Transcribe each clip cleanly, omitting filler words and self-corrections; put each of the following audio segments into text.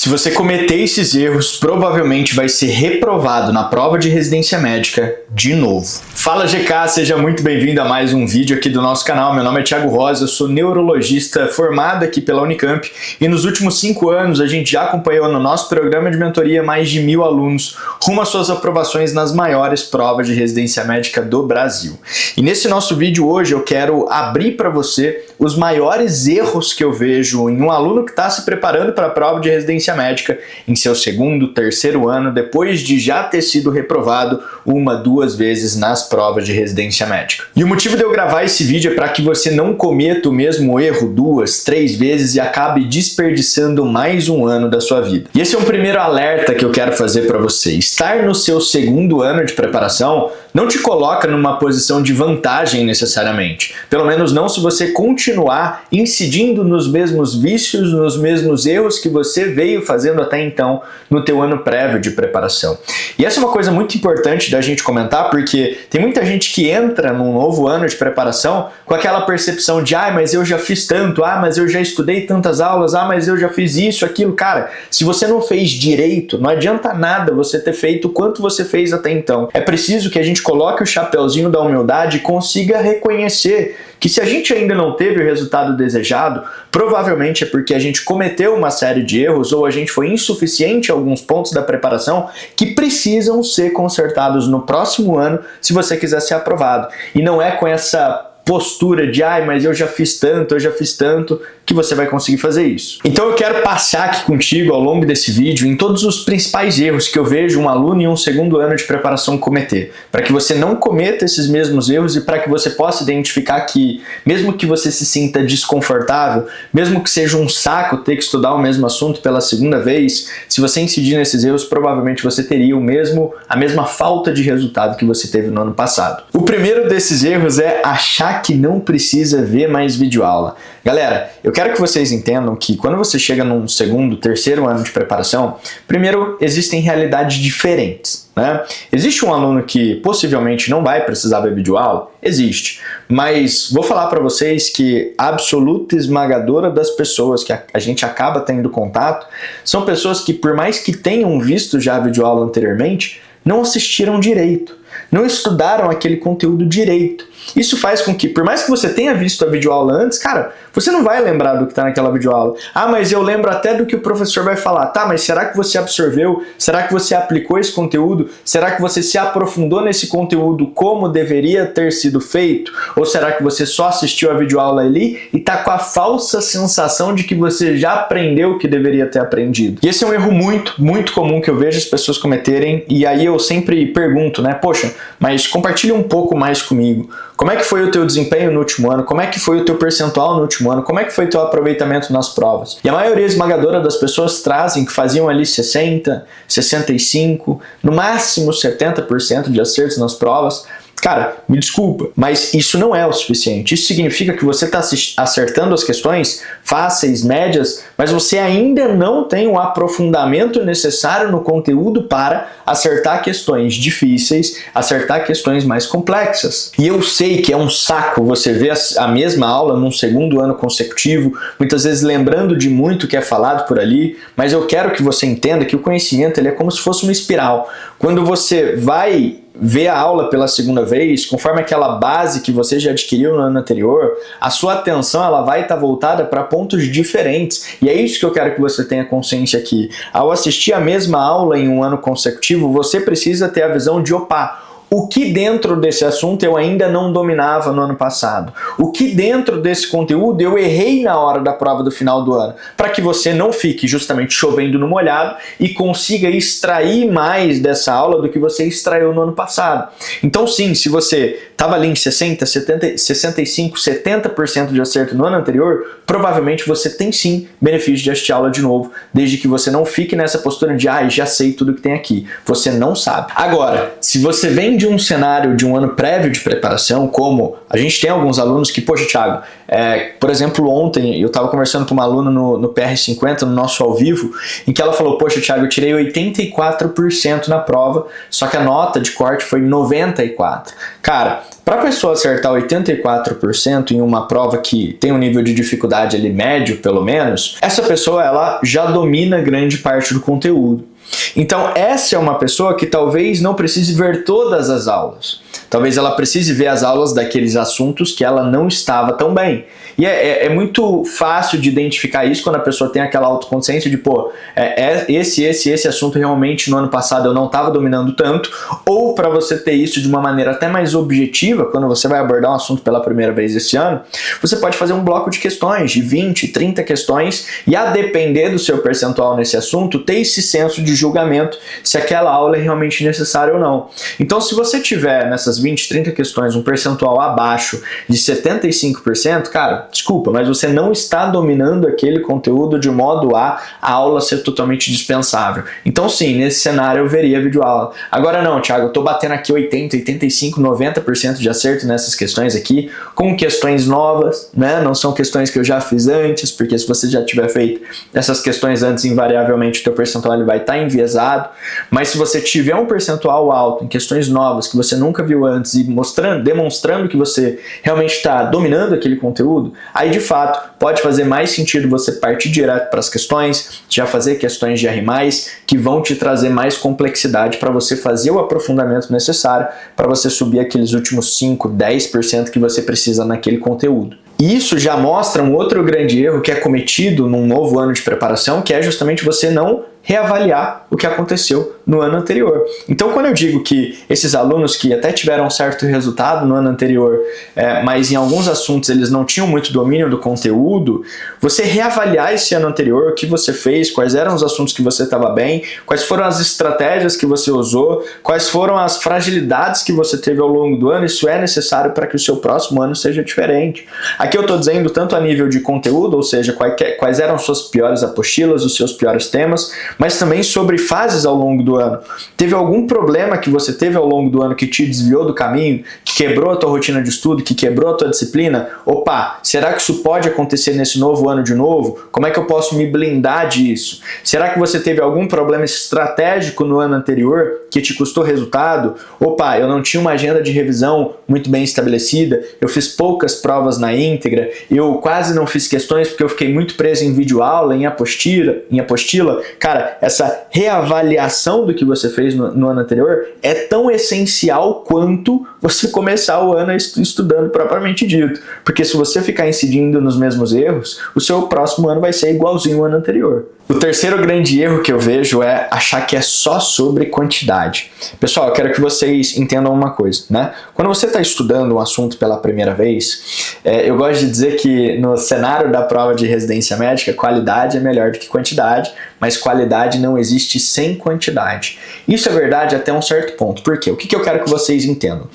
Se você cometer esses erros, provavelmente vai ser reprovado na prova de residência médica de novo. Fala GK, seja muito bem-vindo a mais um vídeo aqui do nosso canal. Meu nome é Thiago Rosa, eu sou neurologista formado aqui pela Unicamp e nos últimos 5 anos a gente já acompanhou no nosso programa de mentoria mais de 1000 alunos rumo às suas aprovações nas maiores provas de residência médica do Brasil. E nesse nosso vídeo hoje eu quero abrir para você os maiores erros que eu vejo em um aluno que está se preparando para a prova de residência médica em seu segundo, terceiro ano, depois de já ter sido reprovado 1, 2 vezes nas provas de residência médica. E o motivo de eu gravar esse vídeo é para que você não cometa o mesmo erro 2, 3 vezes e acabe desperdiçando mais um ano da sua vida. E esse é um primeiro alerta que eu quero fazer para você. Estar no seu segundo ano de preparação não te coloca numa posição de vantagem necessariamente. Pelo menos não se você continuar incidindo nos mesmos vícios, nos mesmos erros que você veio fazendo até então no teu ano prévio de preparação. E essa é uma coisa muito importante da gente comentar, porque tem muita gente que entra num novo ano de preparação com aquela percepção de mas eu já fiz tanto, mas eu já estudei tantas aulas, mas eu já fiz isso, aquilo. Cara, se você não fez direito, não adianta nada você ter feito o quanto você fez até então. É preciso que a gente coloque o chapeuzinho da humildade e consiga reconhecer que se a gente ainda não teve o resultado desejado, provavelmente é porque a gente cometeu uma série de erros ou a gente foi insuficiente em alguns pontos da preparação que precisam ser consertados no próximo ano se você quiser ser aprovado. E não é com essa postura de mas eu já fiz tanto, que você vai conseguir fazer isso. Então eu quero passar aqui contigo ao longo desse vídeo em todos os principais erros que eu vejo um aluno em um segundo ano de preparação cometer, para que você não cometa esses mesmos erros e para que você possa identificar que, mesmo que você se sinta desconfortável, mesmo que seja um saco ter que estudar o mesmo assunto pela segunda vez, se você incidir nesses erros, provavelmente você teria a mesma falta de resultado que você teve no ano passado. O primeiro desses erros é achar que não precisa ver mais videoaula. Galera, eu quero que vocês entendam que quando você chega num segundo, terceiro ano de preparação, primeiro, existem realidades diferentes, né? Existe um aluno que possivelmente não vai precisar ver videoaula? Existe. Mas vou falar para vocês que a absoluta esmagadora das pessoas que a gente acaba tendo contato são pessoas que, por mais que tenham visto já a videoaula anteriormente, não assistiram direito, não estudaram aquele conteúdo direito. Isso faz com que, por mais que você tenha visto a videoaula antes, cara, você não vai lembrar do que está naquela videoaula. Mas eu lembro até do que o professor vai falar. Tá, mas será que você absorveu? Será que você aplicou esse conteúdo? Será que você se aprofundou nesse conteúdo como deveria ter sido feito? Ou será que você só assistiu a videoaula ali e está com a falsa sensação de que você já aprendeu o que deveria ter aprendido? E esse é um erro muito, muito comum que eu vejo as pessoas cometerem, e aí eu sempre pergunto, né? Poxa, mas compartilha um pouco mais comigo. Como é que foi o teu desempenho no último ano? Como é que foi o teu percentual no último ano? Como é que foi o teu aproveitamento nas provas? E a maioria esmagadora das pessoas trazem que faziam ali 60%, 65%, no máximo 70% de acertos nas provas. Cara, me desculpa, mas isso não é o suficiente. Isso significa que você está acertando as questões fáceis, médias, mas você ainda não tem o aprofundamento necessário no conteúdo para acertar questões difíceis, acertar questões mais complexas. E eu sei que é um saco você ver a mesma aula num segundo ano consecutivo, muitas vezes lembrando de muito que é falado por ali, mas eu quero que você entenda que o conhecimento ele é como se fosse uma espiral. Quando você vai ver a aula pela segunda vez, conforme aquela base que você já adquiriu no ano anterior, a sua atenção ela vai estar voltada para pontos diferentes. E é isso que eu quero que você tenha consciência aqui. Ao assistir a mesma aula em um ano consecutivo, você precisa ter a visão de o que dentro desse assunto eu ainda não dominava no ano passado? O que dentro desse conteúdo eu errei na hora da prova do final do ano? Para que você não fique justamente chovendo no molhado e consiga extrair mais dessa aula do que você extraiu no ano passado. Então sim, se você estava ali em 60, 70, 65, 70% de acerto no ano anterior, provavelmente você tem sim benefício de assistir a aula de novo, desde que você não fique nessa postura de já sei tudo que tem aqui. Você não sabe. Agora, se você vem de um cenário de um ano prévio de preparação, como a gente tem alguns alunos que, poxa, Thiago, por exemplo, ontem eu estava conversando com uma aluna no PR50, no nosso ao vivo, em que ela falou, poxa, Thiago, eu tirei 84% na prova, só que a nota de corte foi 94%. Cara, para a pessoa acertar 84% em uma prova que tem um nível de dificuldade ali médio, pelo menos, essa pessoa ela já domina grande parte do conteúdo. Então essa é uma pessoa que talvez não precise ver todas as aulas. Talvez ela precise ver as aulas daqueles assuntos que ela não estava tão bem. E é muito fácil de identificar isso quando a pessoa tem aquela autoconsciência de, pô, esse assunto realmente no ano passado eu não estava dominando tanto, ou para você ter isso de uma maneira até mais objetiva, quando você vai abordar um assunto pela primeira vez esse ano, você pode fazer um bloco de questões, de 20, 30 questões, e a depender do seu percentual nesse assunto, ter esse senso de julgamento se aquela aula é realmente necessária ou não. Então, se você tiver nessas 20, 30 questões um percentual abaixo de 75%, cara, desculpa, mas você não está dominando aquele conteúdo de modo a aula ser totalmente dispensável. Então sim, nesse cenário eu veria videoaula. Agora não, Thiago, eu estou batendo aqui 80, 85, 90% de acerto nessas questões aqui, com questões novas, né? Não são questões que eu já fiz antes, porque se você já tiver feito essas questões antes, invariavelmente o teu percentual ele vai estar enviesado. Mas se você tiver um percentual alto em questões novas que você nunca viu antes e demonstrando que você realmente está dominando aquele conteúdo, aí de fato pode fazer mais sentido você partir direto para as questões, já fazer questões de R+, que vão te trazer mais complexidade para você fazer o aprofundamento necessário para você subir aqueles últimos 5, 10% que você precisa naquele conteúdo. E isso já mostra um outro grande erro que é cometido num novo ano de preparação, que é justamente você não reavaliar o que aconteceu no ano anterior. Então, quando eu digo que esses alunos que até tiveram um certo resultado no ano anterior, mas em alguns assuntos eles não tinham muito domínio do conteúdo, você reavaliar esse ano anterior, o que você fez, quais eram os assuntos que você estava bem, quais foram as estratégias que você usou, quais foram as fragilidades que você teve ao longo do ano, isso é necessário para que o seu próximo ano seja diferente. Aqui eu estou dizendo tanto a nível de conteúdo, ou seja, quais eram suas piores apostilas, os seus piores temas, mas também sobre fases ao longo do ano. Teve algum problema que você teve ao longo do ano que te desviou do caminho, que quebrou a tua rotina de estudo, que quebrou a tua disciplina? Opa, será que isso pode acontecer nesse novo ano de novo? Como é que eu posso me blindar disso? Será que você teve algum problema estratégico no ano anterior que te custou resultado? Opa, eu não tinha uma agenda de revisão muito bem estabelecida, eu fiz poucas provas na íntegra, eu quase não fiz questões porque eu fiquei muito preso em videoaula, em apostila. Cara, essa reavaliação do que você fez no ano anterior é tão essencial quanto você começar o ano estudando propriamente dito. Porque se você ficar incidindo nos mesmos erros, o seu próximo ano vai ser igualzinho ao ano anterior. O terceiro grande erro que eu vejo é achar que é só sobre quantidade. Pessoal, eu quero que vocês entendam uma coisa, né? Quando você está estudando um assunto pela primeira vez, eu gosto de dizer que no cenário da prova de residência médica, qualidade é melhor do que quantidade, mas qualidade não existe sem quantidade. Isso é verdade até um certo ponto. Por quê? O que eu quero que vocês entendam?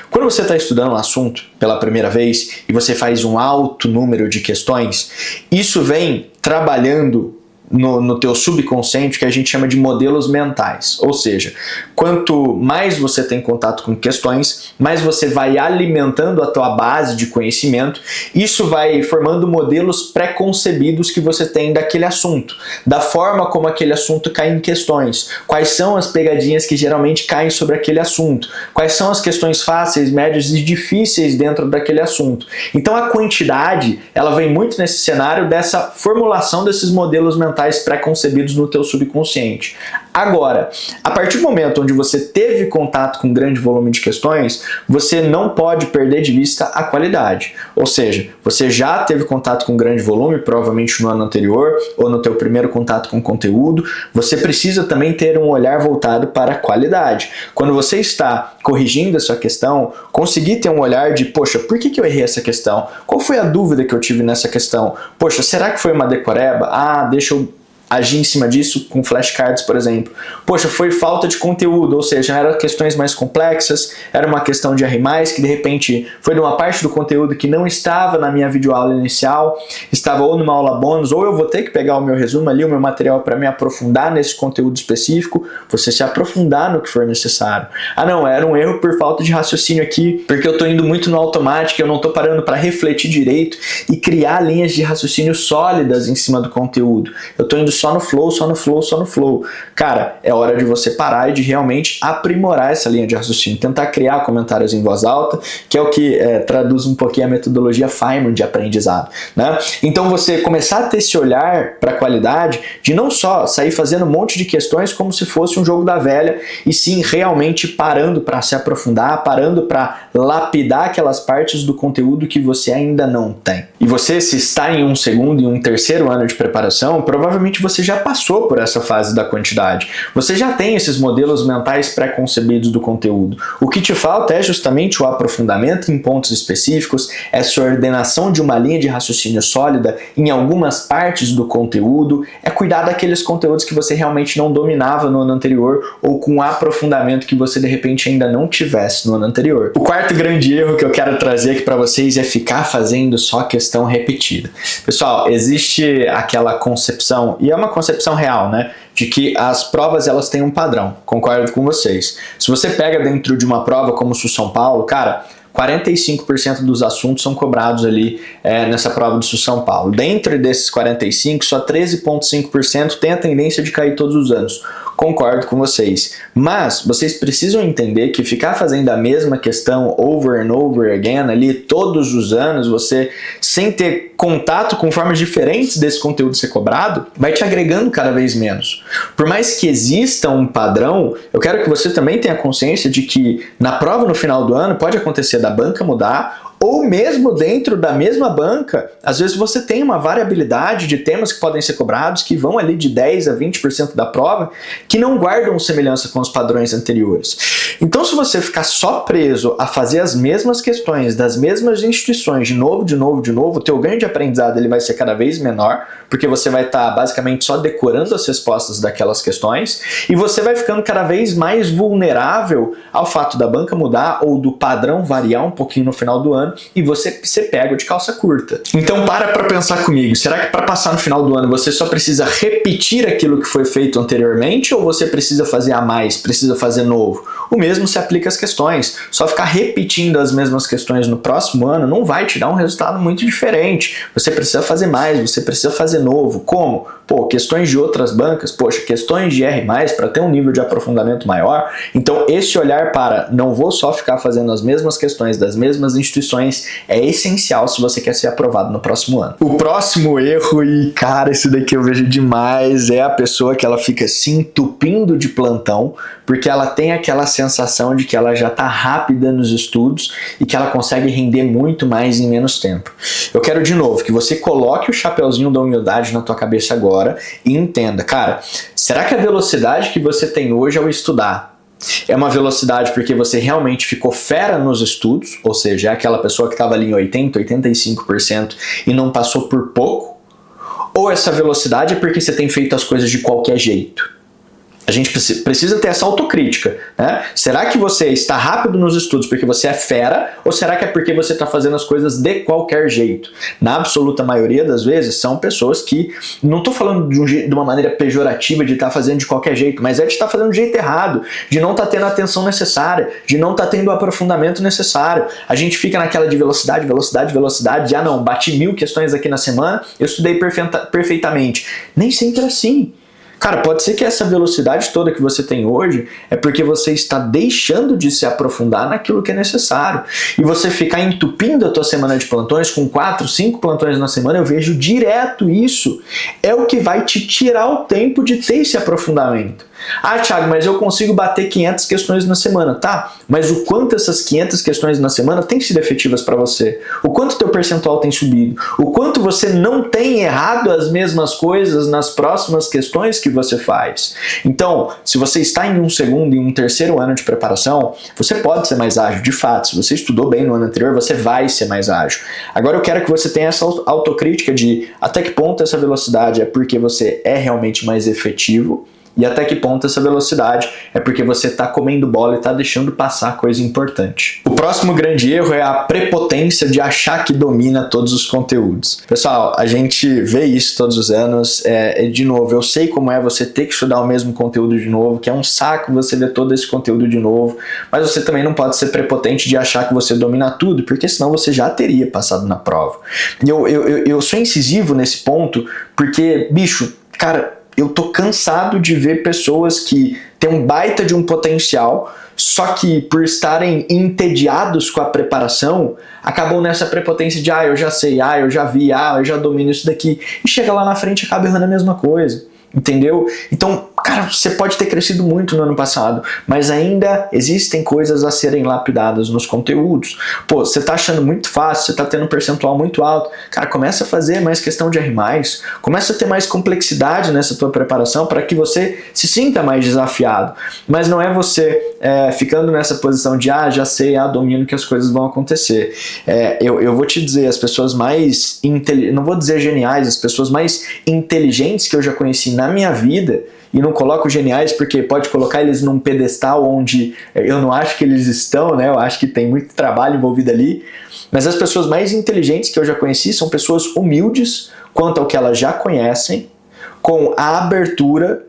Quando você está estudando um assunto pela primeira vez e você faz um alto número de questões, isso vem trabalhando no teu subconsciente, que a gente chama de modelos mentais. Ou seja, quanto mais você tem contato com questões, mais você vai alimentando a tua base de conhecimento, isso vai formando modelos pré-concebidos que você tem daquele assunto, da forma como aquele assunto cai em questões, quais são as pegadinhas que geralmente caem sobre aquele assunto, quais são as questões fáceis, médias e difíceis dentro daquele assunto. Então a quantidade, ela vem muito nesse cenário dessa formulação desses modelos mentais pré-concebidos no teu subconsciente. Agora, a partir do momento onde você teve contato com um grande volume de questões, você não pode perder de vista a qualidade. Ou seja, você já teve contato com um grande volume, provavelmente no ano anterior, ou no teu primeiro contato com o conteúdo, você precisa também ter um olhar voltado para a qualidade. Quando você está corrigindo a sua questão, conseguir ter um olhar de, poxa, por que eu errei essa questão? Qual foi a dúvida que eu tive nessa questão? Poxa, será que foi uma decoreba? Ah, deixa eu agir em cima disso com flashcards, por exemplo. Poxa, foi falta de conteúdo, ou seja, eram questões mais complexas, era uma questão de R+, que de repente foi de uma parte do conteúdo que não estava na minha videoaula inicial, estava ou numa aula bônus, ou eu vou ter que pegar o meu resumo ali, o meu material para me aprofundar nesse conteúdo específico, você se aprofundar no que for necessário. Ah não, era um erro por falta de raciocínio aqui, porque eu estou indo muito no automático, eu não estou parando para refletir direito e criar linhas de raciocínio sólidas em cima do conteúdo. Eu estou indo só no flow, só no flow, só no flow. Cara, é hora de você parar e de realmente aprimorar essa linha de raciocínio, tentar criar comentários em voz alta, que é o que traduz um pouquinho a metodologia Feynman de aprendizado, né? Então você começar a ter esse olhar para a qualidade de não só sair fazendo um monte de questões como se fosse um jogo da velha, e sim realmente parando para se aprofundar, parando para lapidar aquelas partes do conteúdo que você ainda não tem. E você, se está em um segundo e um terceiro ano de preparação, provavelmente você já passou por essa fase da quantidade. Você já tem esses modelos mentais pré-concebidos do conteúdo. O que te falta é justamente o aprofundamento em pontos específicos, essa ordenação de uma linha de raciocínio sólida em algumas partes do conteúdo, é cuidar daqueles conteúdos que você realmente não dominava no ano anterior ou com o aprofundamento que você de repente ainda não tivesse no ano anterior. O quarto grande erro que eu quero trazer aqui para vocês é ficar fazendo só questão repetida. Pessoal, existe aquela concepção, e é uma concepção real, né? De que as provas elas têm um padrão, concordo com vocês. Se você pega dentro de uma prova como o Sul-São Paulo, cara, 45% dos assuntos são cobrados ali nessa prova do Sul-São Paulo. Dentro desses 45%, só 13,5% tem a tendência de cair todos os anos. Concordo com vocês. Mas vocês precisam entender que ficar fazendo a mesma questão over and over again ali todos os anos, você sem ter contato com formas diferentes desse conteúdo ser cobrado, vai te agregando cada vez menos. Por mais que exista um padrão, eu quero que você também tenha consciência de que na prova no final do ano pode acontecer da banca mudar, ou mesmo dentro da mesma banca, às vezes você tem uma variabilidade de temas que podem ser cobrados, que vão ali de 10% a 20% da prova, que não guardam semelhança com os padrões anteriores. Então, se você ficar só preso a fazer as mesmas questões das mesmas instituições de novo, o teu ganho de aprendizado ele vai ser cada vez menor, porque você vai estar basicamente só decorando as respostas daquelas questões, e você vai ficando cada vez mais vulnerável ao fato da banca mudar ou do padrão variar um pouquinho no final do ano, e você ser pego de calça curta. Então para pensar comigo, será que para passar no final do ano você só precisa repetir aquilo que foi feito anteriormente, ou você precisa fazer a mais, precisa fazer novo? O mesmo se aplica às questões. Só ficar repetindo as mesmas questões no próximo ano não vai te dar um resultado muito diferente. Você precisa fazer mais, você precisa fazer novo. Como? Pô, questões de outras bancas, poxa, questões de R+, para ter um nível de aprofundamento maior. Então esse olhar para não vou só ficar fazendo as mesmas questões das mesmas instituições é essencial se você quer ser aprovado no próximo ano. O próximo erro, e cara, esse daqui eu vejo demais, é a pessoa que ela fica se entupindo de plantão, porque ela tem aquela sensação de que ela já está rápida nos estudos e que ela consegue render muito mais em menos tempo. Eu quero de novo que você coloque o chapeuzinho da humildade na tua cabeça agora e entenda, cara, será que a velocidade que você tem hoje ao estudar é uma velocidade porque você realmente ficou fera nos estudos, ou seja, é aquela pessoa que estava ali em 80%, 85% e não passou por pouco? Ou essa velocidade é porque você tem feito as coisas de qualquer jeito? A gente precisa ter essa autocrítica, né? Será que você está rápido nos estudos porque você é fera, ou será que é porque você está fazendo as coisas de qualquer jeito? Na absoluta maioria das vezes são pessoas que, não estou falando de uma maneira pejorativa de estar fazendo de qualquer jeito, mas é de estar fazendo do jeito errado, de não estar tendo a atenção necessária, de não estar tendo o aprofundamento necessário. A gente fica naquela de velocidade, ah não, bati 1000 questões aqui na semana, eu estudei perfeitamente. Nem sempre é assim. Cara, pode ser que essa velocidade toda que você tem hoje é porque você está deixando de se aprofundar naquilo que é necessário. E você ficar entupindo a tua semana de plantões com 4, 5 plantões na semana, eu vejo direto isso. É o que vai te tirar o tempo de ter esse aprofundamento. Ah, Thiago, mas eu consigo bater 500 questões na semana. Tá, mas o quanto essas 500 questões na semana têm sido efetivas para você? O quanto teu percentual tem subido? O quanto você não tem errado as mesmas coisas nas próximas questões que você faz? Então, se você está em um segundo e um terceiro ano de preparação, você pode ser mais ágil, de fato. Se você estudou bem no ano anterior, você vai ser mais ágil. Agora eu quero que você tenha essa autocrítica de até que ponto essa velocidade é porque você é realmente mais efetivo e até que ponto essa velocidade é porque você está comendo bola e está deixando passar coisa importante. O próximo grande erro é a prepotência de achar que domina todos os conteúdos. Pessoal, a gente vê isso todos os anos. De novo, eu sei como é você ter que estudar o mesmo conteúdo de novo, que é um saco você ver todo esse conteúdo de novo, mas você também não pode ser prepotente de achar que você domina tudo, porque senão você já teria passado na prova. E eu sou incisivo nesse ponto porque, bicho, cara, eu tô cansado de ver pessoas que têm um baita de um potencial, só que por estarem entediados com a preparação, acabam nessa prepotência de eu já sei, eu já vi, eu já domino isso daqui, e chega lá na frente e acaba errando a mesma coisa. Entendeu? Então, cara, você pode ter crescido muito no ano passado, mas ainda existem coisas a serem lapidadas nos conteúdos. Pô, você tá achando muito fácil, você tá tendo um percentual muito alto. Cara, começa a fazer mais questão de R+, começa a ter mais complexidade nessa tua preparação para que você se sinta mais desafiado. Mas não é você ficando nessa posição de já sei, domino que as coisas vão acontecer. Eu vou te dizer, as pessoas mais não vou dizer geniais, as pessoas mais inteligentes que eu já conheci na minha vida, e não coloco geniais porque pode colocar eles num pedestal onde eu não acho que eles estão, né? Eu acho que tem muito trabalho envolvido ali, mas as pessoas mais inteligentes que eu já conheci são pessoas humildes quanto ao que elas já conhecem, com a abertura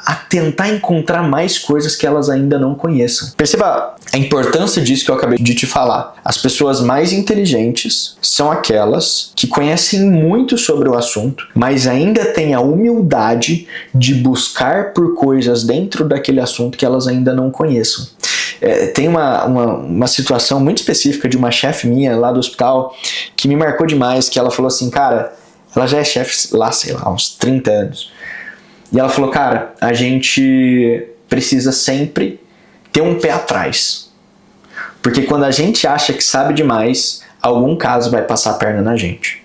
a tentar encontrar mais coisas que elas ainda não conheçam. Perceba a importância disso que eu acabei de te falar. As pessoas mais inteligentes são aquelas que conhecem muito sobre o assunto, mas ainda têm a humildade de buscar por coisas dentro daquele assunto que elas ainda não conheçam. Tem uma situação muito específica de uma chefe minha lá do hospital que me marcou demais, que ela falou assim, cara, ela já é chefe lá, sei lá, uns 30 anos. E ela falou, cara, a gente precisa sempre ter um pé atrás. Porque quando a gente acha que sabe demais, algum caso vai passar a perna na gente.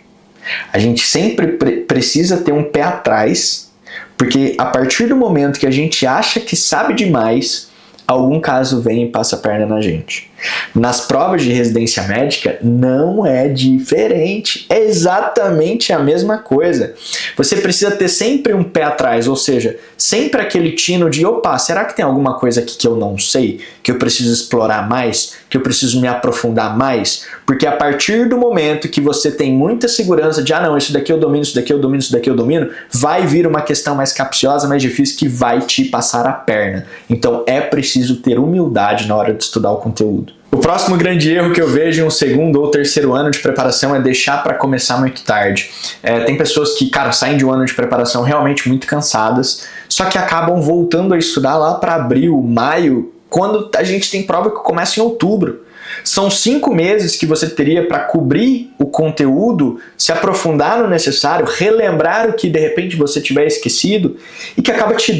A gente sempre precisa ter um pé atrás, porque a partir do momento que a gente acha que sabe demais, algum caso vem e passa a perna na gente. Nas provas de residência médica não é diferente, é exatamente a mesma coisa. Você precisa ter sempre um pé atrás, ou seja, sempre aquele tino de opa, será que tem alguma coisa aqui que eu não sei, que eu preciso explorar mais, que eu preciso me aprofundar mais? Porque a partir do momento que você tem muita segurança de não, isso daqui eu domino, isso daqui eu domino, isso daqui eu domino, vai vir uma questão mais capciosa, mais difícil, que vai te passar a perna. Então é preciso ter humildade na hora de estudar o conteúdo. O próximo grande erro que eu vejo em um segundo ou terceiro ano de preparação é deixar para começar muito tarde. Tem pessoas que, cara, saem de um ano de preparação realmente muito cansadas, só que acabam voltando a estudar lá para abril, maio, quando a gente tem prova que começa em outubro. São 5 meses que você teria para cobrir o conteúdo, se aprofundar no necessário, relembrar o que de repente você tiver esquecido e que acaba te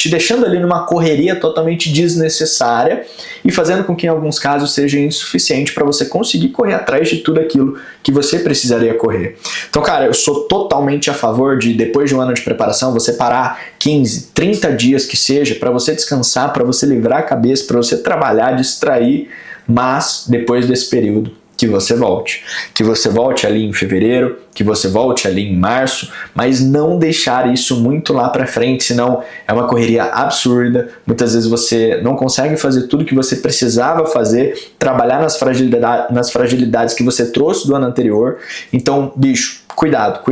deixando ali numa correria totalmente desnecessária e fazendo com que em alguns casos seja insuficiente para você conseguir correr atrás de tudo aquilo que você precisaria correr. Então, cara, eu sou totalmente a favor de, depois de um ano de preparação, você parar 15, 30 dias que seja para você descansar, para você livrar a cabeça, para você trabalhar, distrair, mas depois desse período que você volte. Que você volte ali em fevereiro, que você volte ali em março, mas não deixar isso muito lá para frente, senão é uma correria absurda. Muitas vezes você não consegue fazer tudo que você precisava fazer, trabalhar nas fragilidades que você trouxe do ano anterior. Então, bicho, cuidado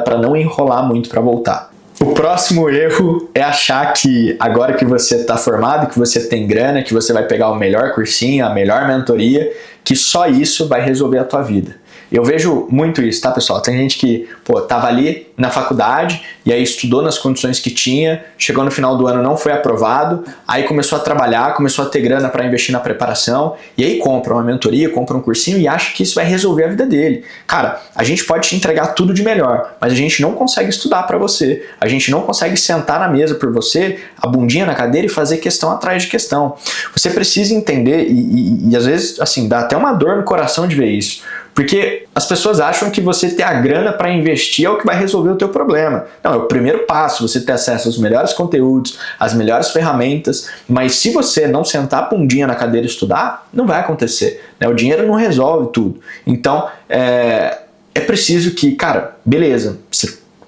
para não enrolar muito para voltar. O próximo erro é achar que agora que você está formado, que você tem grana, que você vai pegar o melhor cursinho, a melhor mentoria, que só isso vai resolver a tua vida. Eu vejo muito isso, tá, pessoal? Tem gente que, pô, tava ali na faculdade e aí estudou nas condições que tinha, chegou no final do ano, não foi aprovado, aí começou a trabalhar, começou a ter grana para investir na preparação e aí compra uma mentoria, compra um cursinho e acha que isso vai resolver a vida dele. Cara, a gente pode te entregar tudo de melhor, mas a gente não consegue estudar para você, a gente não consegue sentar na mesa por você, a bundinha na cadeira e fazer questão atrás de questão. Você precisa entender e às vezes, assim, dá até uma dor no coração de ver isso. Porque as pessoas acham que você ter a grana para investir é o que vai resolver o teu problema. Não, é o primeiro passo, você ter acesso aos melhores conteúdos, às melhores ferramentas, mas se você não sentar a bundinha na cadeira e estudar, não vai acontecer, né? O dinheiro não resolve tudo. Então, é preciso que, cara, beleza,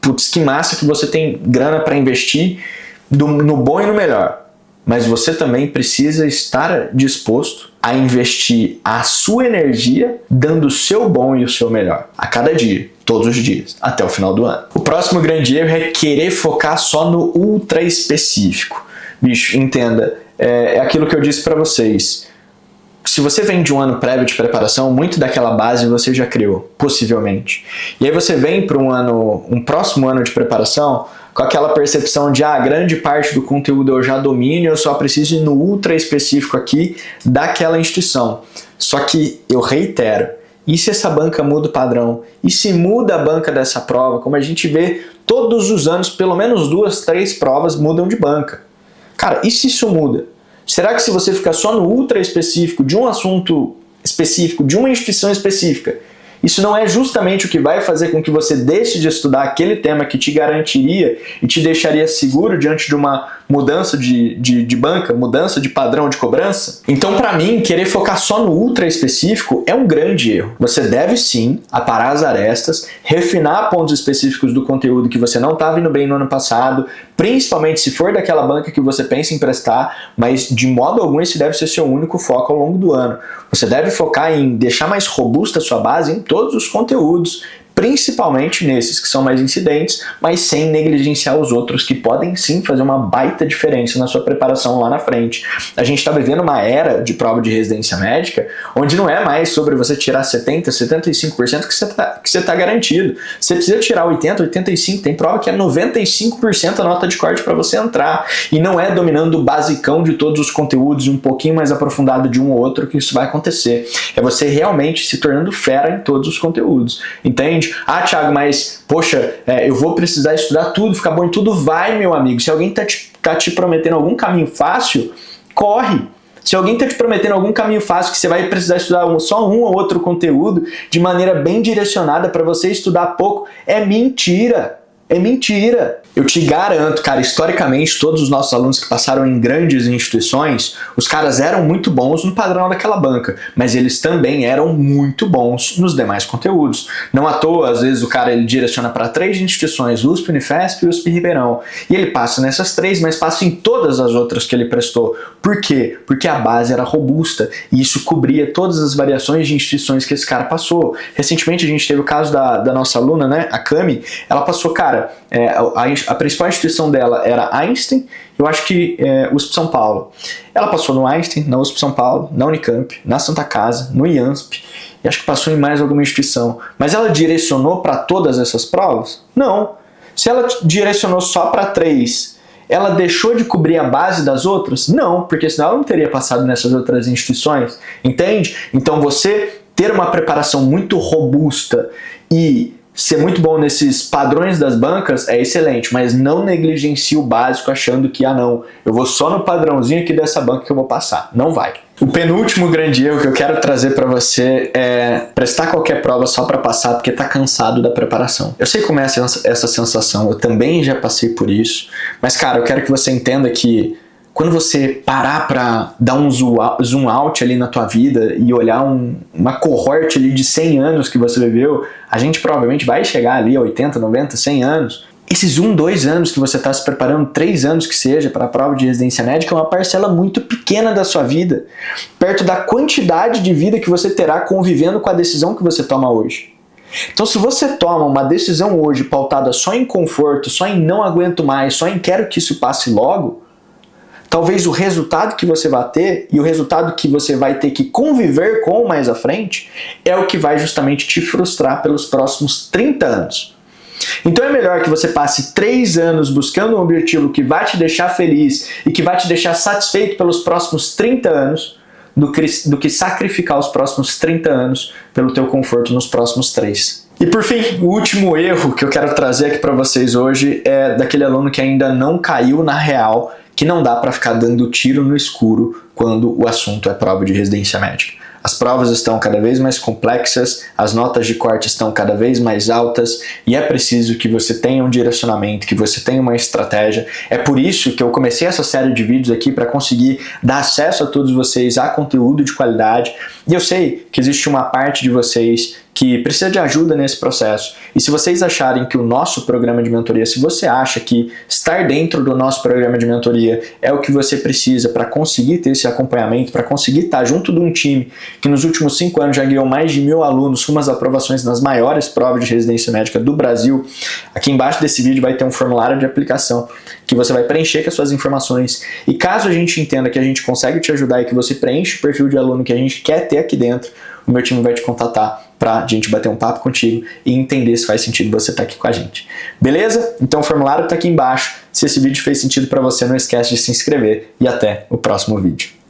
putz, que massa que você tem grana para investir no bom e no melhor. Mas você também precisa estar disposto a investir a sua energia dando o seu bom e o seu melhor a cada dia, todos os dias, até o final do ano. O próximo grande erro é querer focar só no ultra específico. Bicho, entenda, é aquilo que eu disse para vocês. Se você vem de um ano prévio de preparação, muito daquela base você já criou, possivelmente. E aí você vem para um próximo ano de preparação com aquela percepção de grande parte do conteúdo eu já domino, eu só preciso ir no ultra específico aqui daquela instituição. Só que eu reitero, e se essa banca muda o padrão? E se muda a banca dessa prova? Como a gente vê todos os anos, pelo menos 2, 3 provas mudam de banca. Cara, e se isso muda? Será que se você ficar só no ultra específico de um assunto específico, de uma instituição específica, isso não é justamente o que vai fazer com que você deixe de estudar aquele tema que te garantiria e te deixaria seguro diante de uma mudança de banca, mudança de padrão de cobrança? Então, para mim, querer focar só no ultra específico é um grande erro. Você deve sim aparar as arestas, refinar pontos específicos do conteúdo que você não estava indo bem no ano passado, principalmente se for daquela banca que você pensa em prestar, mas de modo algum esse deve ser seu único foco ao longo do ano. Você deve focar em deixar mais robusta a sua base em todos os conteúdos, principalmente nesses que são mais incidentes, mas sem negligenciar os outros que podem sim fazer uma baita diferença na sua preparação lá na frente. A gente está vivendo uma era de prova de residência médica onde não é mais sobre você tirar 70%, 75% que você tá garantido. Você precisa tirar 80%, 85%, tem prova que é 95% a nota de corte para você entrar. E não é dominando o basicão de todos os conteúdos e um pouquinho mais aprofundado de um ou outro que isso vai acontecer. É você realmente se tornando fera em todos os conteúdos. Entende? Thiago, mas, poxa, eu vou precisar estudar tudo, ficar bom em tudo. Vai, meu amigo. Se alguém tá te prometendo algum caminho fácil, corre. Se alguém tá te prometendo algum caminho fácil que você vai precisar estudar só um ou outro conteúdo de maneira bem direcionada para você estudar pouco, é mentira. É mentira. Eu te garanto, cara, historicamente, todos os nossos alunos que passaram em grandes instituições, os caras eram muito bons no padrão daquela banca, mas eles também eram muito bons nos demais conteúdos. Não à toa, às vezes, o cara ele direciona para 3 instituições, USP, Unifesp e USP Ribeirão, e ele passa nessas 3, mas passa em todas as outras que ele prestou. Por quê? Porque a base era robusta, e isso cobria todas as variações de instituições que esse cara passou. Recentemente, a gente teve o caso da nossa aluna, né, a Cami, ela passou, cara, a principal instituição dela era Einstein, eu acho que USP São Paulo. Ela passou no Einstein, na USP São Paulo, na Unicamp, na Santa Casa, no IANSP, e acho que passou em mais alguma instituição. Mas ela direcionou para todas essas provas? Não. Se ela direcionou só para 3, ela deixou de cobrir a base das outras? Não, porque senão ela não teria passado nessas outras instituições, entende? Então você ter uma preparação muito robusta e ser muito bom nesses padrões das bancas é excelente, mas não negligencie o básico achando que, não, eu vou só no padrãozinho aqui dessa banca que eu vou passar. Não vai. O penúltimo grande erro que eu quero trazer para você é prestar qualquer prova só para passar porque tá cansado da preparação. Eu sei como é essa sensação, eu também já passei por isso, mas cara, eu quero que você entenda que quando você parar para dar um zoom out ali na tua vida e olhar uma cohorte ali de 100 anos que você viveu, a gente provavelmente vai chegar ali a 80, 90, 100 anos. Esses 1, 2 anos que você está se preparando, 3 anos que seja, para a prova de residência médica é uma parcela muito pequena da sua vida, perto da quantidade de vida que você terá convivendo com a decisão que você toma hoje. Então, se você toma uma decisão hoje pautada só em conforto, só em não aguento mais, só em quero que isso passe logo, talvez o resultado que você vai ter e o resultado que você vai ter que conviver com mais à frente é o que vai justamente te frustrar pelos próximos 30 anos. Então é melhor que você passe 3 anos buscando um objetivo que vai te deixar feliz e que vai te deixar satisfeito pelos próximos 30 anos do que sacrificar os próximos 30 anos pelo teu conforto nos próximos 3. E por fim, o último erro que eu quero trazer aqui para vocês hoje é daquele aluno que ainda não caiu na real, que não dá para ficar dando tiro no escuro quando o assunto é prova de residência médica. As provas estão cada vez mais complexas, as notas de corte estão cada vez mais altas e é preciso que você tenha um direcionamento, que você tenha uma estratégia. É por isso que eu comecei essa série de vídeos aqui para conseguir dar acesso a todos vocês a conteúdo de qualidade. E eu sei que existe uma parte de vocês que precisa de ajuda nesse processo. E se vocês acharem que o nosso programa de mentoria, se você acha que estar dentro do nosso programa de mentoria é o que você precisa para conseguir ter esse acompanhamento, para conseguir estar junto de um time que nos últimos 5 anos já guiou mais de 1000 alunos rumo às aprovações nas maiores provas de residência médica do Brasil, aqui embaixo desse vídeo vai ter um formulário de aplicação que você vai preencher com as suas informações. E caso a gente entenda que a gente consegue te ajudar e que você preenche o perfil de aluno que a gente quer ter aqui dentro, o meu time vai te contatar para a gente bater um papo contigo e entender se faz sentido você estar aqui com a gente. Beleza? Então o formulário está aqui embaixo. Se esse vídeo fez sentido para você, não esquece de se inscrever e até o próximo vídeo.